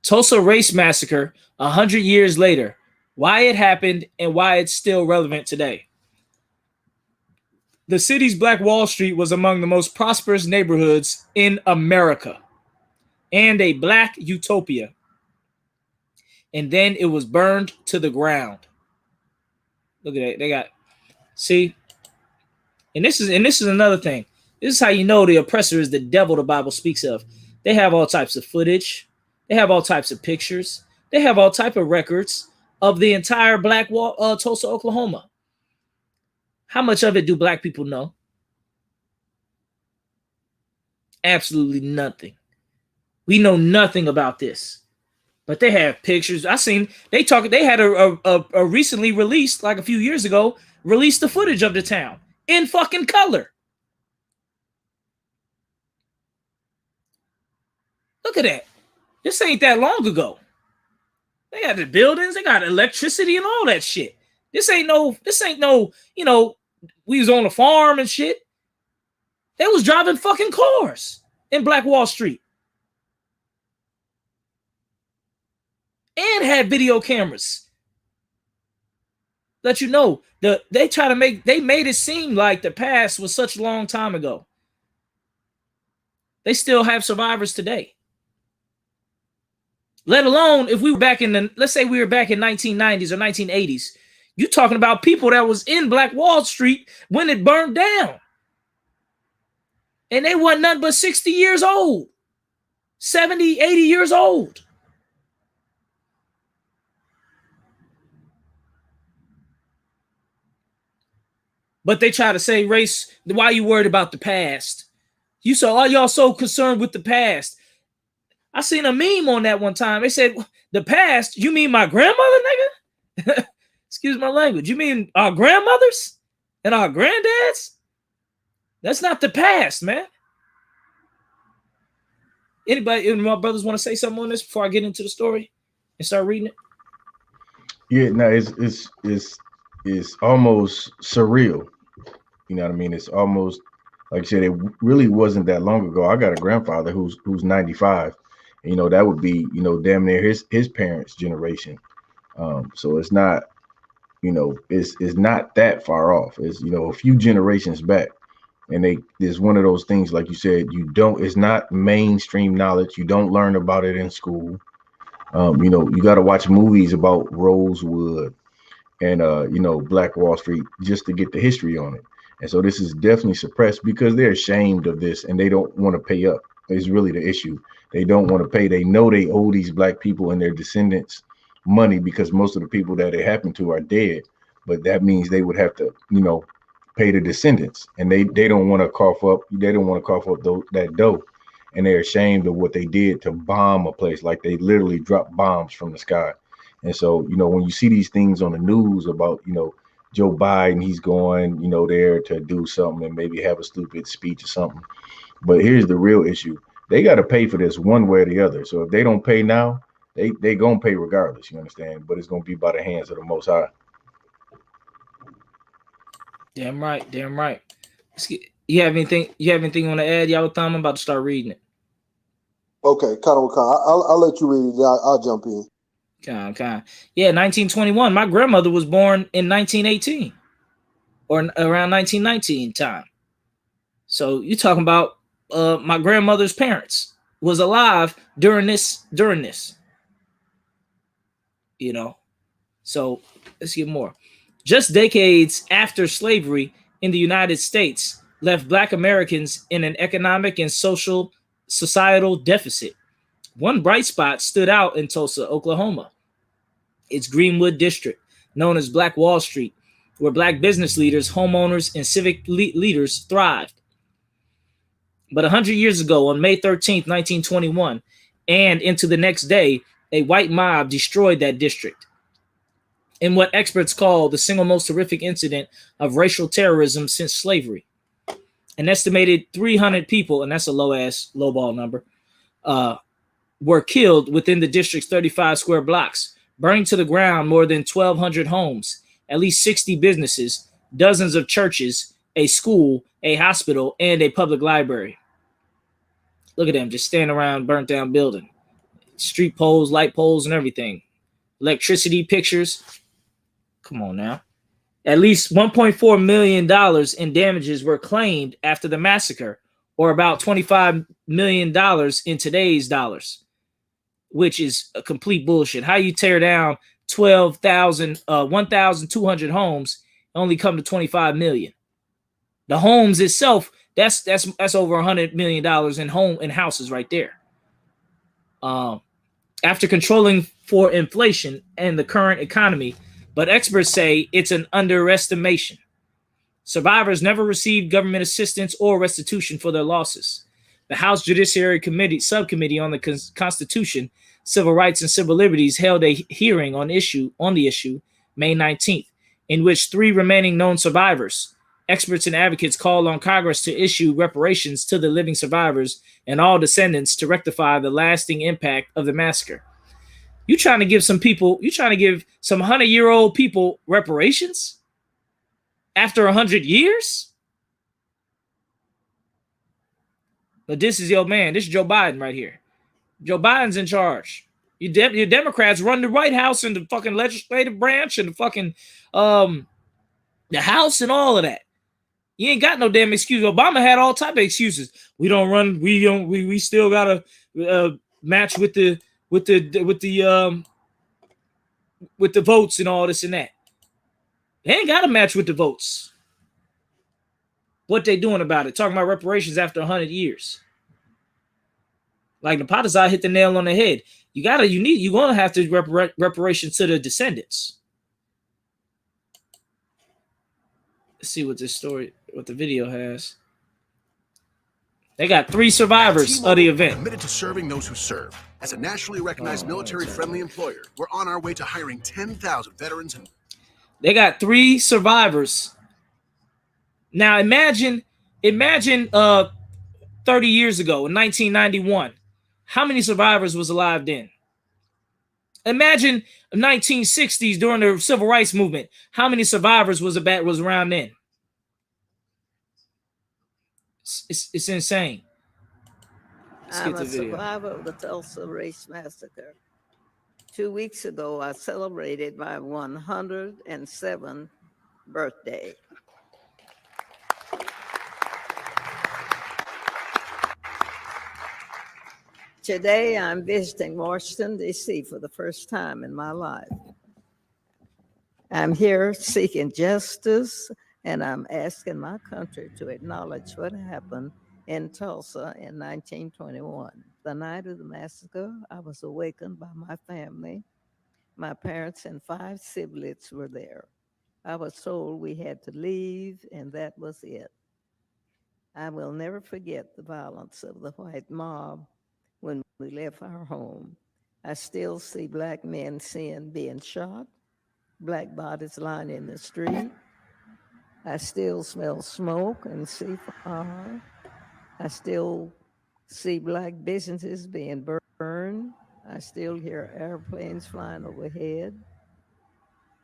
Tulsa Race Massacre, 100 years later. Why it happened and why it's still relevant today. The city's Black Wall Street was among the most prosperous neighborhoods in America and a black utopia. And then it was burned to the ground. Look at that. They got, see? And this is another thing. This is how you know the oppressor is the devil the Bible speaks of. They have all types of footage. They have all types of pictures. They have all type of records of the entire Black Wall, Tulsa, Oklahoma. How much of it do black people know? Absolutely nothing. We know nothing about this. But they have pictures. I seen they had a recently released, like a few years ago, released the footage of the town in fucking color. Look at that. This ain't that long ago. They got the buildings, they got electricity and all that shit. This ain't no, you know, we was on a farm and shit. They was driving fucking cars in Black Wall Street. And had video cameras. Let you know, they made it seem like the past was such a long time ago. They still have survivors today. Let alone if we were back let's say we were back in 1990s or 1980s. You talking about people that was in Black Wall Street when it burned down. And they wasn't nothing but 60 years old. 70, 80 years old. But they try to say, race, why are you worried about the past? You saw all y'all so concerned with the past. I seen a meme on that one time. They said, the past, you mean my grandmother, nigga? Excuse my language. You mean our grandmothers and our granddads? That's not the past, man. Anybody, any of my brothers want to say something on this before I get into the story and start reading it? Yeah, no, it's almost surreal. You know what I mean? It's almost like I said, it really wasn't that long ago. I got a grandfather who's 95. And, you know, that would be, you know, damn near his parents' generation. So it's not, you know, it's not that far off. It's, you know, a few generations back. And there's one of those things, like you said, it's not mainstream knowledge. You don't learn about it in school. You know, you got to watch movies about Rosewood and, you know, Black Wall Street just to get the history on it. And so this is definitely suppressed because they're ashamed of this and they don't want to pay up. Is really the issue. They don't want to pay. They know they owe these black people and their descendants money because most of the people that it happened to are dead. But that means they would have to, you know, pay the descendants, and they don't want to cough up. They don't want to cough up that dough, and they're ashamed of what they did to bomb a place. Like they literally dropped bombs from the sky. And so, you know, when you see these things on the news about, you know, Joe Biden, he's going, you know, there to do something and maybe have a stupid speech or something. But here's the real issue. They got to pay for this one way or the other. So if they don't pay now, they going to pay regardless, you understand? But it's going to be by the hands of the Most High. Damn right, damn right. You have anything you want to add, y'all? I'm about to start reading it. Okay, kind of. I'll let you read it. I'll jump in. Kind. Yeah, 1921. My grandmother was born in 1918 or around 1919 time. So you talking about my grandmother's parents was alive during this. You know. So let's get more. Just decades after slavery in the United States left Black Americans in an economic and societal deficit. One bright spot stood out in Tulsa, Oklahoma. Its Greenwood district, known as Black Wall Street, where Black business leaders, homeowners, and civic leaders thrived. But 100 years ago, on May 13th, 1921, and into the next day, a white mob destroyed that district in what experts call the single most horrific incident of racial terrorism since slavery. An estimated 300 people, and that's a lowball number, were killed within the district's 35 square blocks, burning to the ground more than 1,200 homes, at least 60 businesses, dozens of churches, a school, a hospital, and a public library. Look at them just standing around burnt down building. Street poles, light poles, and everything. Electricity pictures. Come on now. At least $1.4 million in damages were claimed after the massacre, or about $25 million in today's dollars, which is a complete bullshit. How you tear down 1,200 homes and only come to 25 million? The homes itself, that's over $100 million in houses right there. After controlling for inflation and the current economy, but experts say it's an underestimation. Survivors never received government assistance or restitution for their losses. The House Judiciary Committee Subcommittee on the Constitution, Civil Rights, and Civil Liberties held a hearing on the issue May 19th, in which 3 remaining known survivors, experts and advocates, called on Congress to issue reparations to the living survivors and all descendants to rectify the lasting impact of the massacre. You trying to give some 100-year-old people reparations after 100 years? But this is your man. This is Joe Biden right here. Joe Biden's in charge. Your Democrats run the White House and the fucking legislative branch and the fucking the House and all of that. You ain't got no damn excuse. Obama had all type of excuses. We don't run. We still gotta match with the votes and all this and that. They ain't got to match with the votes. What they doing about it? Talking about reparations after 100 years. Like the Potazai hit the nail on the head. You're gonna have to reparations to the descendants. Let's see what the video has. They got 3 survivors of the event. Committed to serving those who serve. As a nationally recognized military-friendly employer, we're on our way to hiring 10,000 veterans. They got 3 survivors. Now imagine 30 years ago in 1991. How many survivors was alive then? Imagine 1960s during the Civil Rights Movement. How many survivors was around then? It's insane. I'm a survivor of the Tulsa Race Massacre. 2 weeks ago, I celebrated my 107th birthday. Today, I'm visiting Washington, D.C. for the first time in my life. I'm here seeking justice, and I'm asking my country to acknowledge what happened in Tulsa in 1921. The night of the massacre, I was awakened by my family. My parents and 5 siblings were there. I was told we had to leave, and that was it. I will never forget the violence of the white mob when we left our home. I still see Black men being shot, Black bodies lying in the street. I still smell smoke and see fire. I still see Black businesses being burned. I still hear airplanes flying overhead.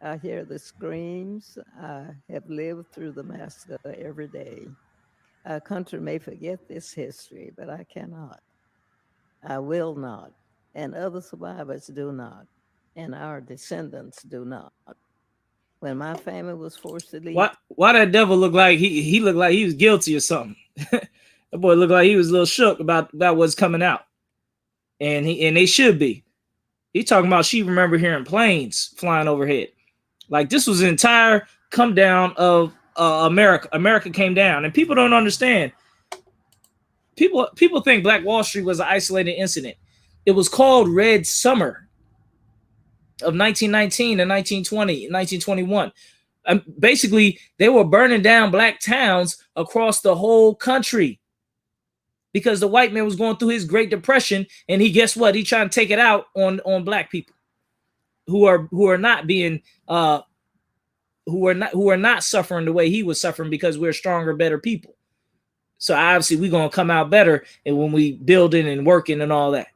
I hear the screams. I have lived through the massacre every day. Our country may forget this history, but I cannot. I will not, and other survivors do not, and our descendants do not. When my family was forced to leave, Why that devil look like he looked like he was guilty or something? That boy looked like he was a little shook about what's coming out, and they should be. He talking about she remember hearing planes flying overhead. Like this was an entire come down of America. America came down, and people don't understand. People think Black Wall Street was an isolated incident. It was called Red Summer of 1919 and 1920, 1921. Basically, they were burning down black towns across the whole country because the white man was going through his Great Depression, and guess what? He trying to take it out on black people who are not being who are not suffering the way he was suffering because we're stronger, better people. So obviously we're gonna come out better, and when we building and working and all that.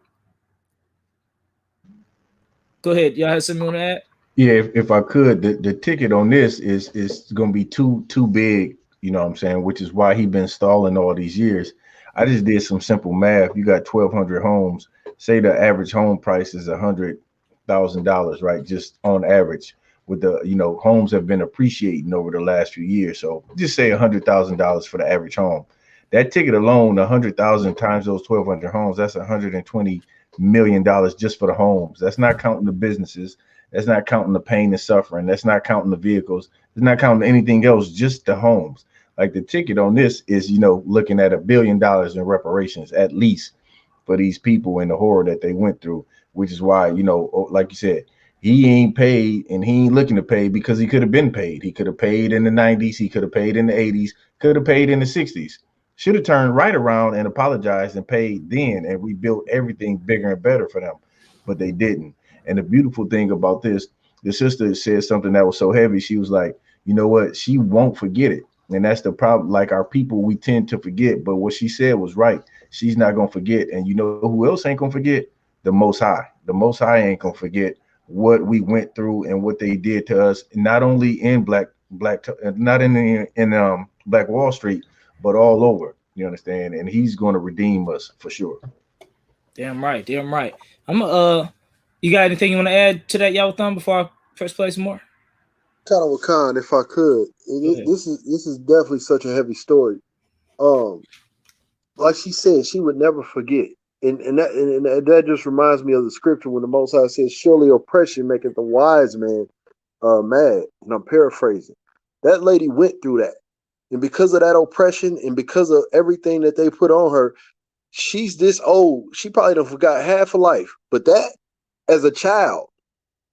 Go ahead, y'all have something you want to add? Yeah, if I could, the ticket on this is going to be too big, you know what I'm saying, which is why he been stalling all these years. I just did some simple math. You got 1,200 homes. Say the average home price is $100,000, right? Just on average, with the homes have been appreciating over the last few years. So just say $100,000 for the average home. That ticket alone, 100,000 times those 1,200 homes, that's $120 million just for the homes. That's not counting the businesses. That's not counting the pain and suffering. That's not counting the vehicles. It's not counting anything else, just the homes. Like the ticket on this is, looking at $1 billion in reparations, at least, for these people and the horror that they went through, which is why, like you said, he ain't paid and he ain't looking to pay because he could have been paid. He could have paid in the 90s. He could have paid in the 80s, could have paid in the 60s. Should have turned right around and apologized and paid then and rebuilt everything bigger and better for them. But they didn't. And the beautiful thing about this, the sister said something that was so heavy. She was like, you know what? She won't forget it. And that's the problem. Like our people, we tend to forget. But what she said was right. She's not going to forget. And you know who else ain't going to forget? The Most High. The Most High ain't going to forget what we went through and what they did to us, not only in not in Black Wall Street, but all over. You understand? And he's going to redeem us for sure. Damn right. Damn right. You got anything you want to add to that, y'all thumb, before I press play some more? Kind of a con, if I could. This is definitely such a heavy story. Like she said, she would never forget. And that just reminds me of the scripture when the Most High says, surely oppression maketh the wise man mad. And I'm paraphrasing. That lady went through that. And because of that oppression and because of everything that they put on her, she's this old. She probably done forgot half her life. But that, as a child,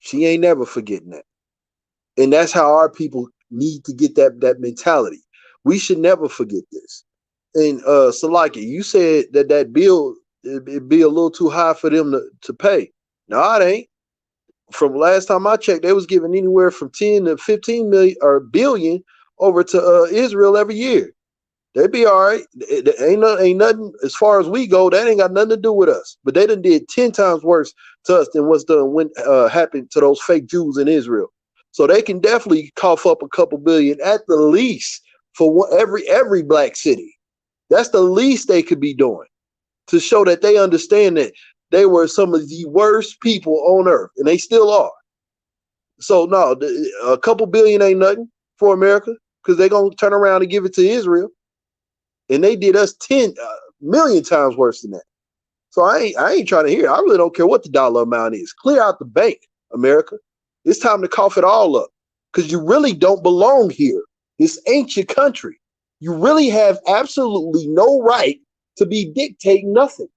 she ain't never forgetting that. And that's how our people need to get that mentality. We should never forget this. And Salaki, you said that bill, it'd be a little too high for them to pay. No, it ain't. From last time I checked, they was giving anywhere from 10 to 15 million or billion over to Israel every year. They'd be all right. Ain't nothing as far as we go. That ain't got nothing to do with us. But they done did 10 times worse to us than what's done when happened to those fake Jews in Israel. So they can definitely cough up a couple billion at the least for every black city. That's the least they could be doing to show that they understand that they were some of the worst people on earth, and they still are. So no, a couple billion ain't nothing for America because they're gonna turn around and give it to Israel, and they did us 10 million times worse than that. So I ain't trying to hear it. I really don't care what the dollar amount is. Clear out the bank, America. It's time to cough it all up because you really don't belong here. This ain't your country. You really have absolutely no right to be dictating nothing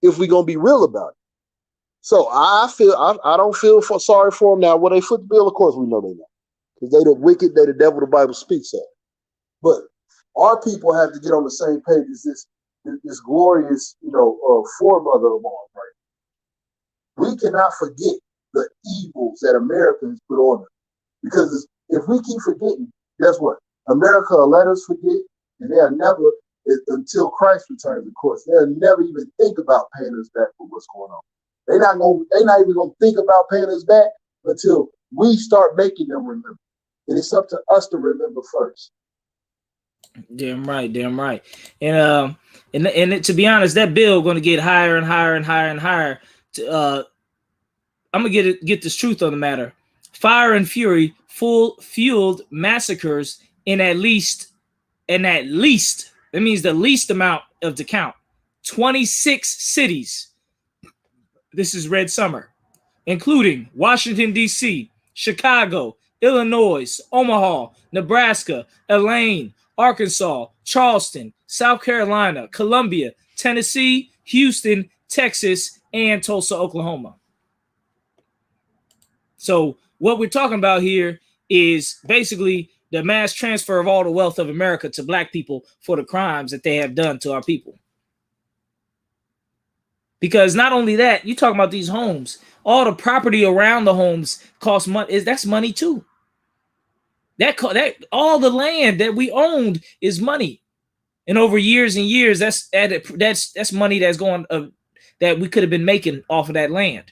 if we're going to be real about it. So I don't feel sorry for them now. When they foot the bill, of course we know they not. Because they the wicked, they the devil the Bible speaks of. But our people have to get on the same page as this glorious, foremother of all, right? We cannot forget the evils that America has put on us. Because if we keep forgetting, guess what? America will let us forget, and they'll never, until Christ returns, of course, they'll never even think about paying us back for what's going on. They're not even gonna think about paying us back until we start making them remember. And it's up to us to remember first. Damn right, damn right. And to be honest, that bill going to get higher and higher and higher and higher. I'm gonna get this truth on the matter. Fire and fury fueled massacres in at least that means the least amount of the count 26 cities. This is Red Summer, including Washington D.C., Chicago, Illinois, Omaha, Nebraska, Elaine, Arkansas, Charleston, South Carolina, Columbia, Tennessee, Houston, Texas, and Tulsa, Oklahoma. So what we're talking about here is basically the mass transfer of all the wealth of America to black people for the crimes that they have done to our people. Because not only that, you talking about these homes, all the property around the homes costs money. That's money too. That all the land that we owned is money, and over years and years, that's money that's going that we could have been making off of that land.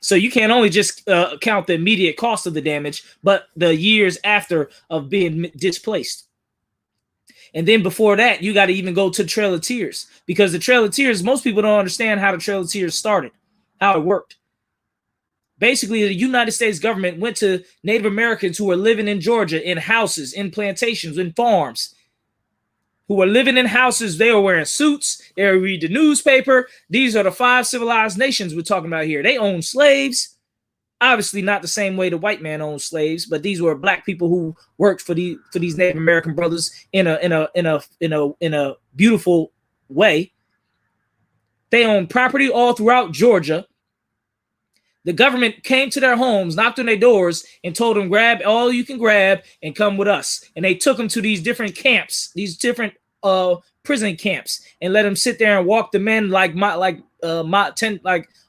So you can't only just count the immediate cost of the damage, but the years after of being displaced. And then before that, you got to even go to the Trail of Tears, because the Trail of Tears, most people don't understand how the Trail of Tears started, how it worked. Basically, the United States government went to Native Americans who were living in Georgia in houses, in plantations, in farms, who were living in houses. They were wearing suits. They were reading the newspaper. These are the 5 civilized nations we're talking about here. They owned slaves. Obviously, not the same way the white man owned slaves, but these were black people who worked for these Native American brothers in a beautiful way. They owned property all throughout Georgia. The government came to their homes, knocked on their doors, and told them, grab all you can grab and come with us. And they took them to these different camps, these different prison camps, and let them sit there and walk the men like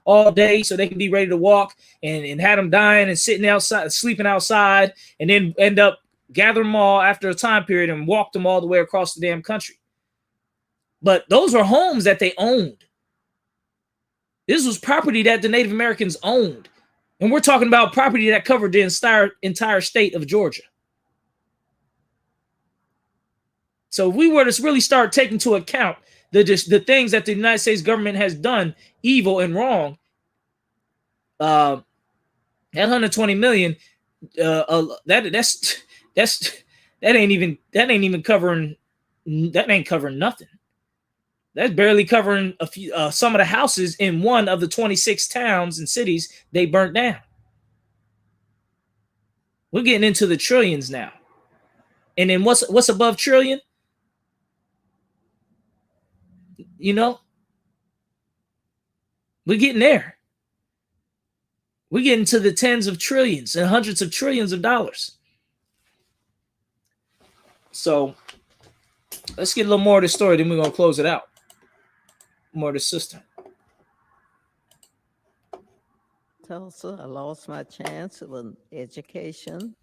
all day so they can be ready to walk, and had them dying and sitting outside, sleeping outside, and then end up gathering them all after a time period and walk them all the way across the damn country. But those were homes that they owned. This was property that the Native Americans owned. And we're talking about property that covered the entire state of Georgia. So if we were to really start taking into account the things that the United States government has done evil and wrong, that 120 million, that ain't covering nothing. That's barely covering a few some of the houses in one of the 26 towns and cities they burnt down. We're getting into the trillions now. And then what's above trillion? You know, we're getting there. We're getting to the tens of trillions and hundreds of trillions of dollars. So let's get a little more of the story, then we're going to close it out. More of the sister. Tulsa, I lost my chance of an education.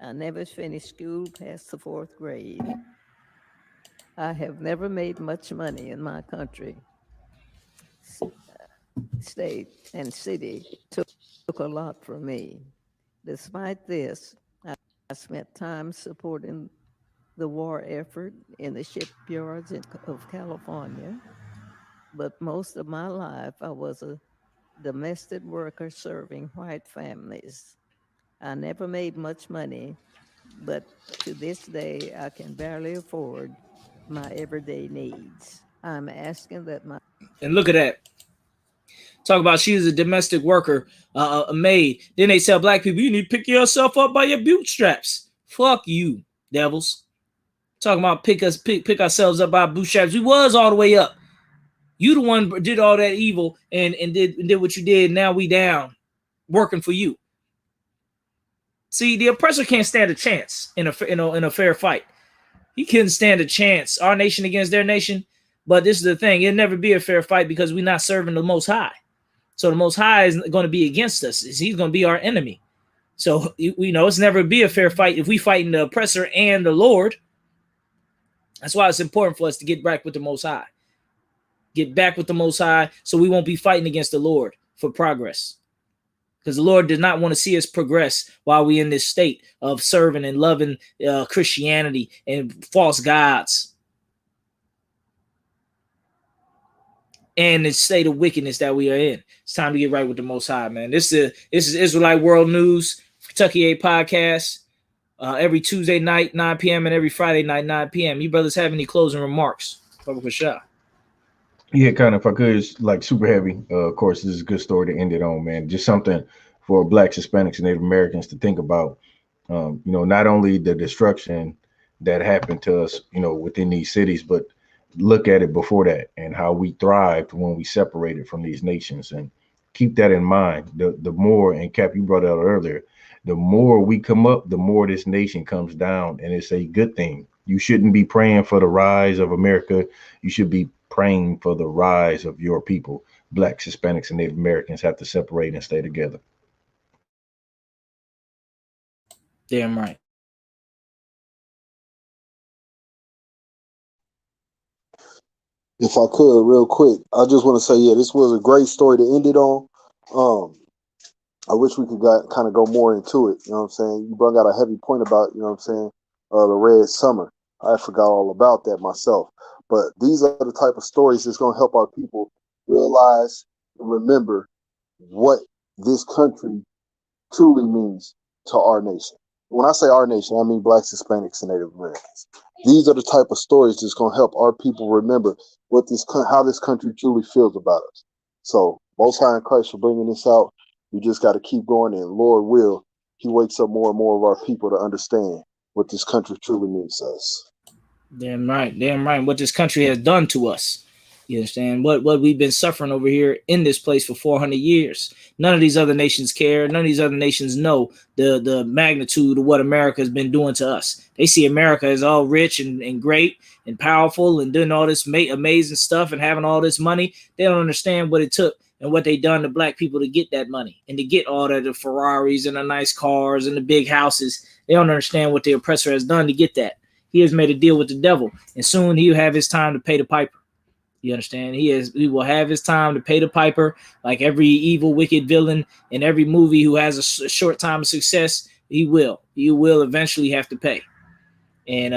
I never finished school past the 4th grade. I have never made much money in my country. State and city took a lot from me. Despite this, I spent time supporting the war effort in the shipyards of California. But most of my life, I was a domestic worker serving white families. I never made much money, but to this day, I can barely afford my everyday needs. I'm asking that my... And look at that. Talk about she was a domestic worker, a maid. Then they tell black people, you need to pick yourself up by your bootstraps. Fuck you, devils. Talking about pick ourselves up by bootstraps. We was all the way up. You the one did all that evil and did what you did. Now we down, working for you. See, the oppressor can't stand a chance in a fair fight. He couldn't stand a chance. Our nation against their nation. But this is the thing. It'll never be a fair fight because we're not serving the Most High. So the Most High is going to be against us. He's going to be our enemy. So, it's never be a fair fight if we fighting the oppressor and the Lord. That's why it's important for us to get back with the Most High. Get back with the Most High so we won't be fighting against the Lord for progress. because the Lord did not want to see us progress while we in this state of serving and loving Christianity and false gods and the state of wickedness that we are in. It's time to get right with the Most High, man. This is Israelite World News, Kentucky 8 podcast, every Tuesday night, 9 p.m. and every Friday night, 9 p.m. You brothers have any closing remarks? Yeah, kind of. If I could, it's like super heavy. Of course, this is a good story to end it on, man. Just something for Blacks, Hispanics, and Native Americans to think about. Not only the destruction that happened to us, within these cities, but look at it before that and how we thrived when we separated from these nations. And keep that in mind. The more, and Cap, you brought it out earlier, the more we come up, the more this nation comes down, and it's a good thing. You shouldn't be praying for the rise of America. You should be praying for the rise of your people. Blacks, Hispanics, and Native Americans have to separate and stay together. Damn right. If I could, real quick, I just want to say, yeah, this was a great story to end it on. I wish we could kind of go more into it. You know what I'm saying? You brought out a heavy point about, you know what I'm saying, the Red Summer. I forgot all about that myself. But these are the type of stories that's going to help our people realize and remember what this country truly means to our nation. When I say our nation, I mean Blacks, Hispanics, and Native Americans. These are the type of stories that's going to help our people remember how this country truly feels about us. So, Most High in Christ for bringing this out. We just got to keep going, and Lord will, He wakes up more and more of our people to understand what this country truly means to us. Damn right. What this country has done to us. You understand? What we've been suffering over here in this place for 400 years. None of these other nations care. None of these other nations know the magnitude of what America has been doing to us. They see America as all rich and great and powerful and doing all this amazing stuff and having all this money. They don't understand what it took and what they done to black people to get that money and to get all the Ferraris and the nice cars and the big houses. They don't understand what the oppressor has done to get that. He has made a deal with the devil, and soon he'll have his time to pay the piper. You understand? He will have his time to pay the piper, like every evil, wicked villain in every movie who has a short time of success. He will eventually have to pay. And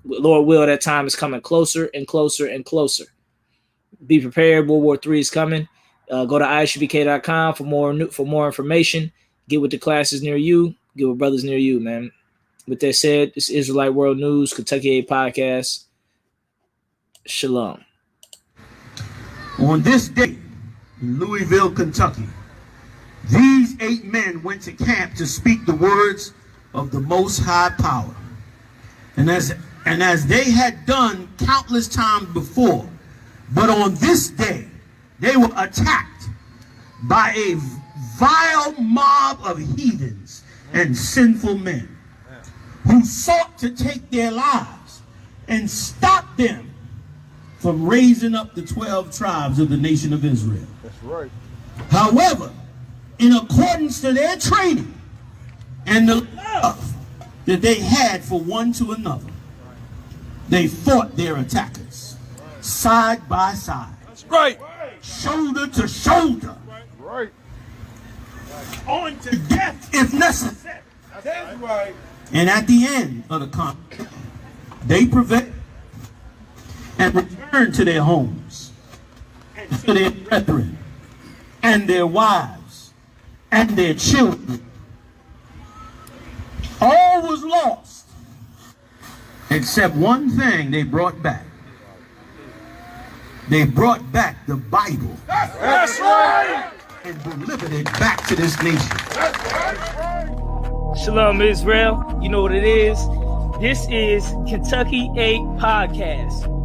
Lord will, that time is coming closer and closer and closer. Be prepared. World War III is coming. Go to ishbk.com for more information. Get with the classes near you. Get with brothers near you, man. With that said, this is Israelite World News, Kentucky 8 podcast. Shalom. On this day in Louisville, Kentucky, these 8 men went to camp to speak the words of the Most High Power. And as they had done countless times before, but on this day, they were attacked by a vile mob of heathens and sinful men who sought to take their lives and stop them from raising up the 12 tribes of the nation of Israel. That's right. However, in accordance to their training and the love that they had for one to another, they fought their attackers side by side. That's right. Shoulder to shoulder. Right. On to death if necessary. That's right. And at the end of the conflict, they prevailed and returned to their homes and to their brethren and their wives and their children. All was lost except one thing they brought back. They brought back the Bible. That's right. And delivered it back to this nation. That's right. Shalom, Israel. You know what it is. This is Kentucky 8 podcast.